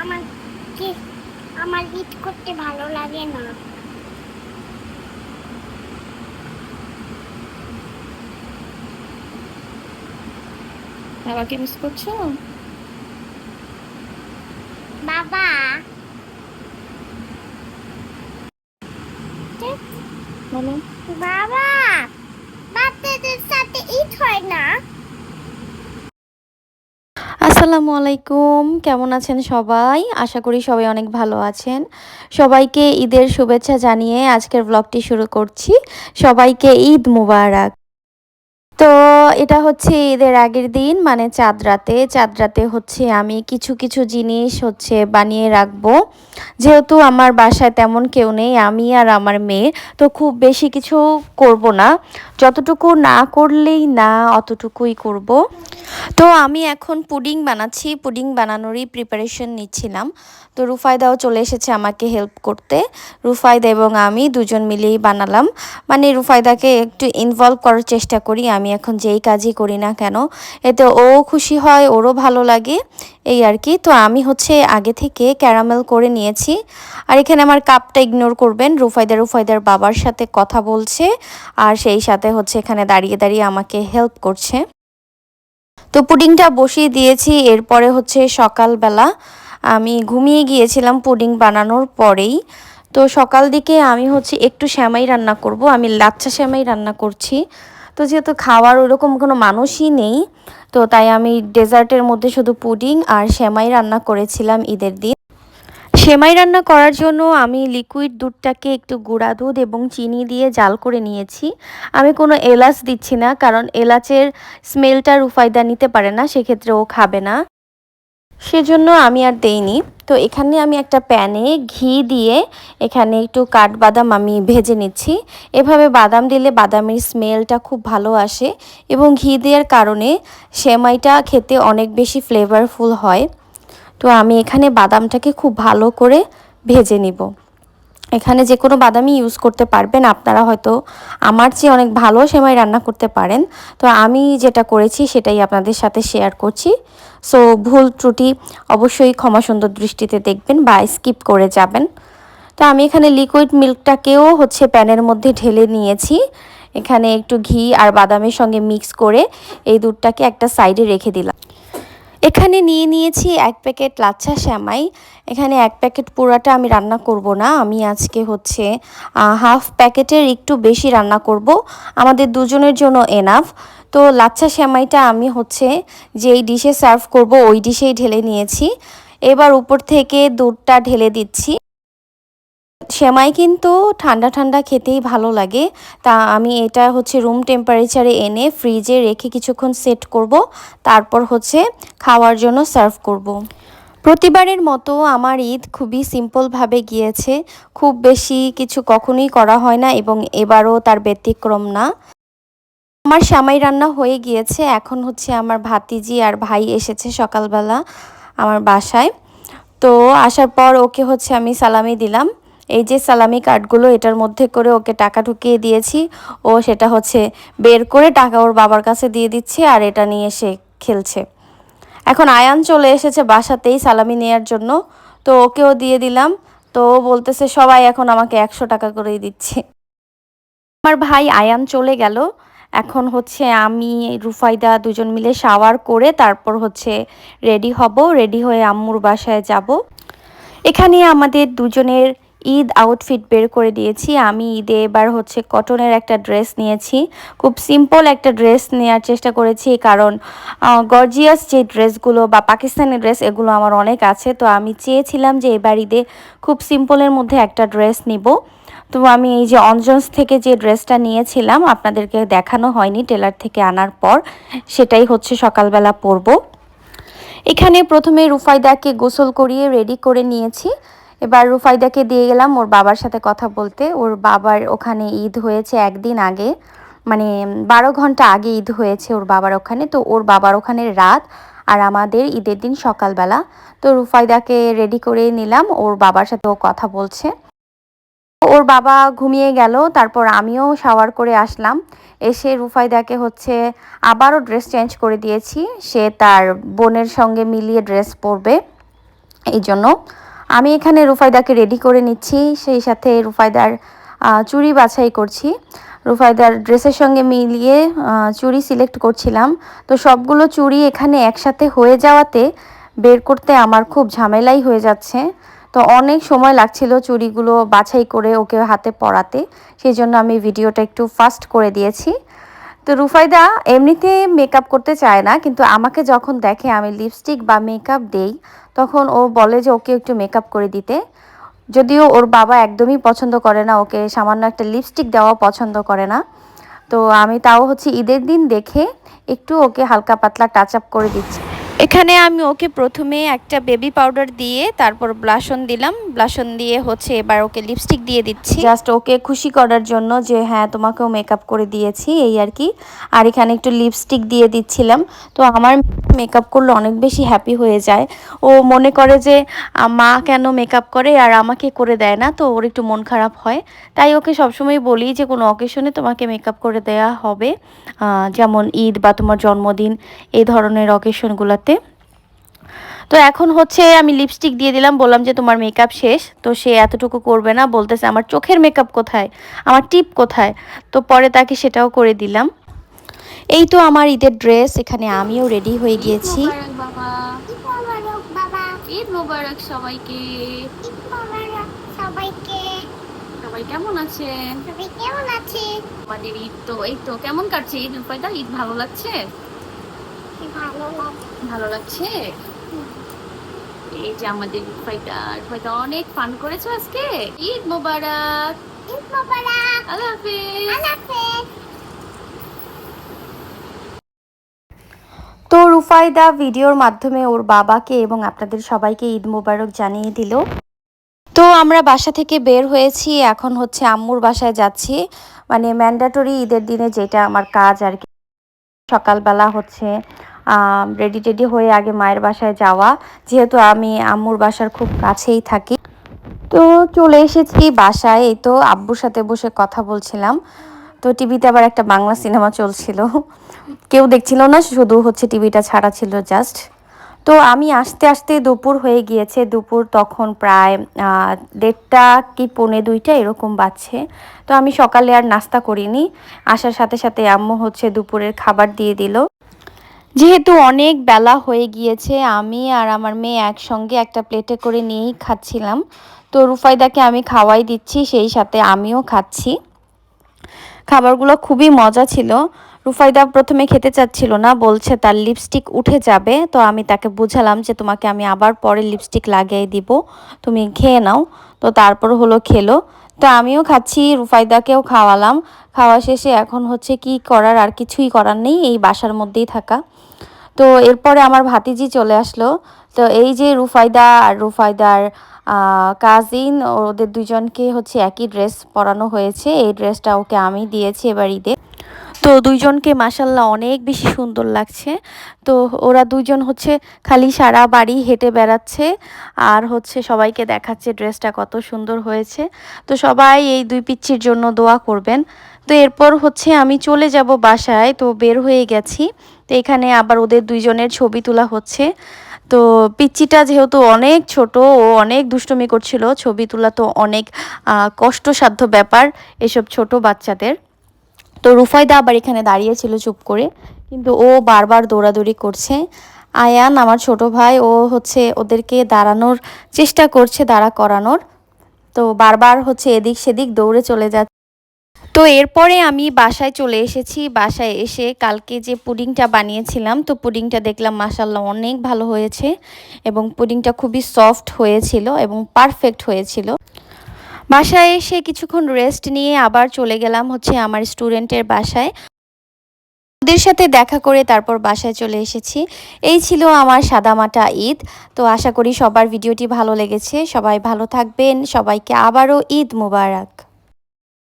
আমার কি আমার ঈদ করতে ভালো লাগে না। বাবাকে মিস করছো? বাবা, বলো। বাবা, বাচ্চাদের সাথে ঈদ হয় না। আসসালামু আলাইকুম, কেমন আছেন সবাই? আশা করি সবাই অনেক ভালো আছেন। সবাইকে ঈদের শুভেচ্ছা জানিয়ে আজকের ব্লগটি শুরু করছি। সবাইকে ঈদ মুবারক। তো এটা হচ্ছে ঈদের আগের দিন, মানে চাঁদ রাতে হচ্ছে আমি কিছু কিছু জিনিস হচ্ছে বানিয়ে রাখবো। যেহেতু আমার বাসায় তেমন কেউ নেই, আমি আর আমার মেয়ে, তো খুব বেশি কিছু করব না, যতটুকু না করলেই না অতটুকুই করব। তো আমি এখন পুডিং বানাচ্ছি, পুডিং বানানোরই প্রিপারেশন নিচ্ছিলাম। তো রুফায়দাও চলে এসেছে আমাকে হেল্প করতে। রুফায়দা এবং আমি দুজন মিলেই বানালাম। মানে রুফায়দাকে একটু ইনভলভ করার চেষ্টা করি, আমি এখন যেই কাজই করি না কেন, এতে ও খুশি হয়, ওরও ভালো লাগে, এই আর কি। তো আমি হচ্ছে আগে থেকে ক্যারামেল করে নিয়েছি। আর এখানে আমার কাপটা ইগনোর করবেন, রুফায়দার বাবার সাথে কথা বলছে, আর সেই সাথে হচ্ছে এখানে দাঁড়িয়ে দাঁড়িয়ে আমাকে হেল্প করছে। তো পুডিংটা বসিয়ে দিয়েছি। এরপরে হচ্ছে সকালবেলা আমি ঘুমিয়ে গিয়েছিলাম পুডিং বানানোর পরেই। তো সকাল দিকে আমি হচ্ছে একটু সেমাই রান্না করব, আমি লাচ্ছা সেমাই রান্না করছি। তো যেহেতু খাওয়ার ওরকম কোনো মানুষই নেই, তো তাই আমি ডেজার্টের মধ্যে শুধু পুডিং আর সেমাই রান্না করেছিলাম ঈদের দিন। সেমাই রান্না করার জন্য আমি লিকুইড দুধটাকে একটু গুঁড়া দুধ এবং চিনি দিয়ে জাল করে নিয়েছি। আমি কোনো এলাচ দিচ্ছি না, কারণ এলাচের স্মেলটা রুফায়দা নিতে পারে না, সেক্ষেত্রে ও খাবে না, সেজন্য আমি আর দেইনি। তো এখানে আমি একটা প্যানে ঘি দিয়ে এখানে একটু কাঠবাদাম আমি ভেজে নিচ্ছি। এভাবে বাদাম দিলে বাদামের স্মেলটা খুব ভালো আসে এবং ঘি দেওয়ার কারণে সেমাইটা খেতে অনেক বেশি ফ্লেভারফুল হয়। তো আমি এখানে বাদামটাকে খুব ভালো করে ভেজে নিব। এখানে যে কোনো বাদামই ইউজ করতে পারবেন, আপনারা হয়তো আমার চেয়ে অনেক ভালো সেমাই রান্না করতে পারেন। তো আমি যেটা করেছি সেটাই আপনাদের সাথে শেয়ার করছি। সো ভুল ত্রুটি অবশ্যই ক্ষমা সুন্দর দৃষ্টিতে দেখবেন বা স্কিপ করে যাবেন। তো আমি এখানে লিকুইড মিল্কটাকেও হচ্ছে প্যানের মধ্যে ঢেলে নিয়েছি। এখানে একটু ঘি আর বাদামের সঙ্গে মিক্স করে এই দুধটাকে একটা সাইডে রেখে দিলাম। এখানে নিয়ে নিয়েছি 1 প্যাকেট লাচ্ছা সেমাই। এখানে 1 প্যাকেট পুরাটা আমি রান্না করব না, আমি আজকে হচ্ছে হাফ প্যাকেটের একটু বেশি রান্না করব, আমাদের দুজনের জন্য এনাফ। তো লাচ্ছা সেমাইটা আমি হচ্ছে যেই ডিশে সার্ভ করব ওই ডিশেই ঢেলে নিয়েছি। এবার উপর থেকে দুধটা ঢেলে দিচ্ছি। সেমাই কিন্তু ঠান্ডা ঠান্ডা খেতেই ভালো লাগে। তা আমি এটা হচ্ছে রুম টেম্পারেচারে এনে ফ্রিজে রেখে কিছুক্ষণ সেট করব, তারপর হচ্ছে খাওয়ার জন্য সার্ভ করব। প্রতিবারের মতো আমার ঈদ খুবই সিম্পলভাবে গিয়েছে, খুব বেশি কিছু কখনোই করা হয় না এবং এবারও তার ব্যতিক্রম না। আমার সেমাই রান্না হয়ে গিয়েছে, এখন হচ্ছে আমার ভাতিজি আর ভাই এসেছে সকালবেলা আমার বাসায়। তো আসার পর ওকে হচ্ছে আমি সালামি দিলাম। এই যে সালামি কার্ডগুলো, এটার মধ্যে করে ওকে টাকা ঢুকিয়ে দিয়েছি। ও সেটা হচ্ছে বের করে টাকা ওর বাবার কাছে দিয়ে দিচ্ছে আর এটা নিয়ে সে খেলছে। এখন আয়ান চলে এসেছে বাসাতেই সালামি নেয়ার জন্য, তো ওকেও দিয়ে দিলাম। তো ও বলতেছে সবাই এখন আমাকে 100 টাকা করেই দিচ্ছে। আমার ভাই আয়ান চলে গেল। এখন হচ্ছে আমি রুফায়দা দুজন মিলে শাওয়ার করে তারপর হচ্ছে রেডি হব, রেডি হয়ে আম্মুর বাসায় যাব। এখানে আমাদের দুজনের ঈদ আউটফিট বের করে দিয়েছি। আমি ঈদে এবার হচ্ছে কটনের একটা ড্রেস নিয়েছি, খুব সিম্পল একটা ড্রেস নেওয়ার চেষ্টা করেছি, কারণ গর্জিয়াস যে ড্রেসগুলো বা পাকিস্তানি ড্রেস এগুলো আমার অনেক আছে। তো আমি চেয়েছিলাম যে এবার ঈদে খুব সিম্পলের মধ্যে একটা ড্রেস নিব। তো আমি এই যে অঞ্জনস থেকে যে ড্রেসটা নিয়েছিলাম, আপনাদেরকে দেখানো হয়নি, টেলার থেকে আনার পর সেটাই হচ্ছে সকালবেলা পরবো। এখানে প্রথমে রুফায়দাকে গোসল করিয়ে রেডি করে নিয়েছি। এবার রুফায়দাকে দিয়ে গেলাম ওর বাবার সাথে কথা বলতে। ওর বাবার ওখানে ঈদ হয়েছে একদিন আগে, মানে 12 ঘন্টা আগে ঈদ হয়েছে ওর বাবার ওখানে। তো ওর বাবার ওখানে রাত আর আমাদের ঈদের দিন সকালবেলা। তো রুফায়দাকে রেডি করে নিলাম, ওর বাবার সাথে ও কথা বলছে। ওর বাবা ঘুমিয়ে গেল, তারপর আমিও শাওয়ার করে আসলাম। এসে রুফায়দাকে হচ্ছে আবারও ড্রেস চেঞ্জ করে দিয়েছি, সে তার বোনের সঙ্গে মিলিয়ে ড্রেস পরবে। এই জন্য আমি এখানে রুফায়দাকে রেডি করে নিচ্ছি, সেই সাথে রুফায়দার চুড়ি বাছাই করছি। রুফায়দার ড্রেসের সঙ্গে মিলিয়ে চুড়ি সিলেক্ট করছিলাম। তো সবগুলো চুড়ি এখানে একসাথে হয়ে যাওয়াতে বের করতে আমার খুব ঝামেলাই হয়ে যাচ্ছে। তো অনেক সময় লাগছিল চুড়িগুলো বাছাই করে ওকে হাতে পরাতে, সেই জন্য আমি ভিডিওটা একটু ফাস্ট করে দিয়েছি। তো রুফায়দা এমনিতে মেকআপ করতে চায় না, কিন্তু আমাকে যখন দেখে আমি লিপস্টিক বা মেকআপ দেই তখন ও বলে যে ওকে একটু মেকআপ করে দিতে। যদিও ওর বাবা একদমই পছন্দ করে না, ওকে সামান্য একটা লিপস্টিক দেওয়াও পছন্দ করে না। তো আমি তাও হচ্ছে ঈদের দিন দেখে একটু ওকে হালকা পাতলা টাচ আপ করে দিচ্ছি। এখানে আমি ওকে প্রথমে একটা বেবি পাউডার দিয়ে তারপর ব্লাশন দিলাম, ব্লাশন দিয়ে হচ্ছে এবার ওকে লিপস্টিক দিয়ে দিচ্ছি, জাস্ট ওকে খুশি করার জন্য যে হ্যাঁ তোমাকেও মেকআপ করে দিয়েছি এই আর কি। আর এখানে একটু লিপস্টিক দিয়ে দিচ্ছিলাম। তো আমার মেকআপ করলে অনেক বেশি হ্যাপি হয়ে যায়। ও মনে করে যে মা কেন মেকআপ করে আর আমাকে করে দেয় না, তো ওর একটু মন খারাপ হয়। তাই ওকে সবসময় বলি যে কোনো অকেশনে তোমাকে মেকআপ করে দেয়া হবে, যেমন ঈদ বা তোমার জন্মদিন, এই ধরনের অকেশনগুলোতে। তো এখন হচ্ছে আমি লিপস্টিক দিয়ে দিলাম, বললাম যে তোমার মেকআপ শেষ। তো সে এতটুকু করবে না, বলতেছে আমার চোখের মেকআপ কোথায়, আমার টিপ কোথায়। তো পরে তাকে সেটাও করে দিলাম। এই তো আমার ঈদের ড্রেস, এখানে আমিও রেডি হয়ে গিয়েছি। বাবা, ঈদ মোবারক বাবা, ঈদ মোবারক সবাইকে। ঈদ মোবারক সবাইকে। সবাই কেমন আছেন? সবাই কেমন আছে? আমাদের ঈদ তো এই তো কেমন কাটছে ঈদ রূপায়দা? ঈদ ভালো লাগছে? ভালো লাগে। ভালো লাগছে। এই যে আমাদের রূপায়দা অনেক ফান করেছো আজকে। ঈদ মোবারক। ঈদ মোবারক। আল্লাহ হাফেজ। আল্লাহ হাফেজ। তো রুফায়দা ভিডিওর মাধ্যমে ওর বাবাকে এবং আপনাদের সবাইকে ঈদ মোবারক জানিয়ে দিল। তো আমরা বাসা থেকে বের হয়েছি, এখন হচ্ছে আম্মুর বাসায় যাচ্ছি। মানে ম্যান্ডেটরি ঈদের দিনে যেটা আমার কাজ আর কি। সকালবেলা হচ্ছে রেডি টেডি হয়ে আগে মায়ের বাসায় যাওয়া, যেহেতু আমি আম্মুর বাসার খুব কাছেই থাকি। তো চলে এসেছি বাসায়। এই তো আব্বুর সাথে বসে কথা বলছিলাম। তো টিভিতে আবার একটা বাংলা সিনেমা চলছিল, কেউ দেখছিল না, শুধু হচ্ছে টিভিটা ছাড়া ছিল জাস্ট। তো আমি আসতে আসতে দুপুর হয়ে গিয়েছে, দুপুর তখন প্রায় 1:30 কি 1:45 এরকম বাজছে। তো আমি সকালে আর নাস্তা করিনি, আসার সাথে সাথে আম্মু হচ্ছে দুপুরের খাবার দিয়ে দিল। যেহেতু অনেক বেলা হয়ে গিয়েছে, আমি আর আমার মেয়ে একসঙ্গে একটা প্লেটে করে নিয়েই খাচ্ছিলাম। তো রুফায়দাকে আমি খাওয়াই দিচ্ছি, সেই সাথে আমিও খাচ্ছি। খাবারগুলো খুবই মজা ছিল। রুফায়দা প্রথমে খেতে চাচ্ছিল না, বলছে তার লিপস্টিক উঠে যাবে। তো আমি তাকে বুঝালাম যে তোমাকে আমি আবার পরে লিপস্টিক লাগিয়ে দিব, তুমি খেয়ে নাও। তো তারপর হলো খেলো। তো আমিও খাচ্ছি, রুফায়দাকেও খাওয়ালাম। খাওয়া শেষে এখন হচ্ছে কি করার, আর কিছুই করার নেই, এই বাসার মধ্যেই থাকা। তো এরপরে আমার ভাতিজি চলে আসলো। তো এই যে রুফায়দা আর রুফায়দার কাজিন, ওদের দুজনকে হচ্ছে একই ড্রেস পরানো হয়েছে। এই ড্রেসটা ওকে আমি দিয়েছি এবার ঈদে। তো দুইজনকে মাশাল্লাহ অনেক বেশি সুন্দর লাগছে। তো ওরা দুজন হচ্ছে খালি সারা বাড়ি হেঁটে বেড়াচ্ছে আর হচ্ছে সবাইকে দেখাচ্ছে ড্রেসটা কত সুন্দর হয়েছে। তো সবাই এই দুই পিচ্চির জন্য দোয়া করবেন। তো এরপর হচ্ছে আমি চলে যাব বাসায়, তো বের হয়ে গেছি। তো এখানে আবার ওদের দুইজনের ছবি তোলা হচ্ছে। তো পিচ্চিটা যেহেতু অনেক ছোট, ও অনেক দুষ্টুমি করছিল, ছবি তোলা তো অনেক কষ্টসাধ্য ব্যাপার এসব ছোট বাচ্চাদের। তো রুফায়দা আবার এখানে দাঁড়িয়েছিল চুপ করে, কিন্তু ও বারবার দৌড়াদৌড়ি করছে। আয়ান আমার ছোট ভাই, ও হচ্ছে ওদেরকে দাঁড়ানোর চেষ্টা করছে, দাঁড়া করানোর। তো বারবার হচ্ছে এদিক সেদিক দৌড়ে চলে যাচ্ছে। তো এরপরে আমি বাসায় চলে এসেছি। বাসায় এসে কালকে যে পুডিংটা বানিয়েছিলাম, তো পুডিংটা দেখলাম মাশাল্লাহ অনেক ভালো হয়েছে এবং পুডিংটা খুবই সফট হয়েছিল এবং পারফেক্ট হয়েছিল। বাসায় এসে কিছুক্ষণ রেস্ট নিয়ে আবার চলে গেলাম হচ্ছে আমার স্টুডেন্টের বাসায়। ওদের সাথে দেখা করে তারপর বাসায় চলে এসেছি। এই ছিল আমার সাদামাটা ঈদ। তো আশা করি সবার ভিডিওটি ভালো লেগেছে। সবাই ভালো থাকবেন, সবাইকে আবারও ঈদ মোবারক।